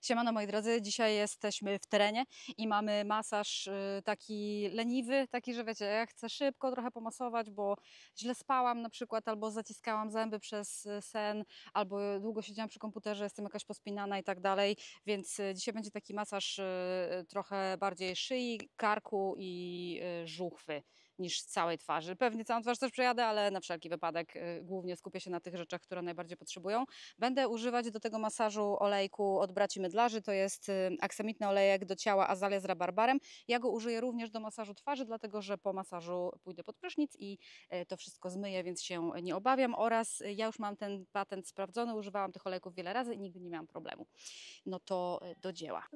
Siemano moi drodzy, dzisiaj jesteśmy w terenie i mamy masaż taki leniwy, taki, że wiecie, ja chcę szybko trochę pomasować, bo źle spałam na przykład, albo zaciskałam zęby przez sen, albo długo siedziałam przy komputerze, jestem jakaś pospinana i tak dalej, więc dzisiaj będzie taki masaż trochę bardziej szyi, karku i żuchwy niż całej twarzy. Pewnie całą twarz też przejadę, ale na wszelki wypadek głównie skupię się na tych rzeczach, które najbardziej potrzebują. Będę używać do tego masażu olejku od braci Mydlarzy. To jest aksamitny olejek do ciała Azalia z rabarbarem. Ja go użyję również do masażu twarzy, dlatego że po masażu pójdę pod prysznic i to wszystko zmyję, więc się nie obawiam. Oraz ja już mam ten patent sprawdzony, używałam tych olejków wiele razy i nigdy nie miałam problemu. No to do dzieła.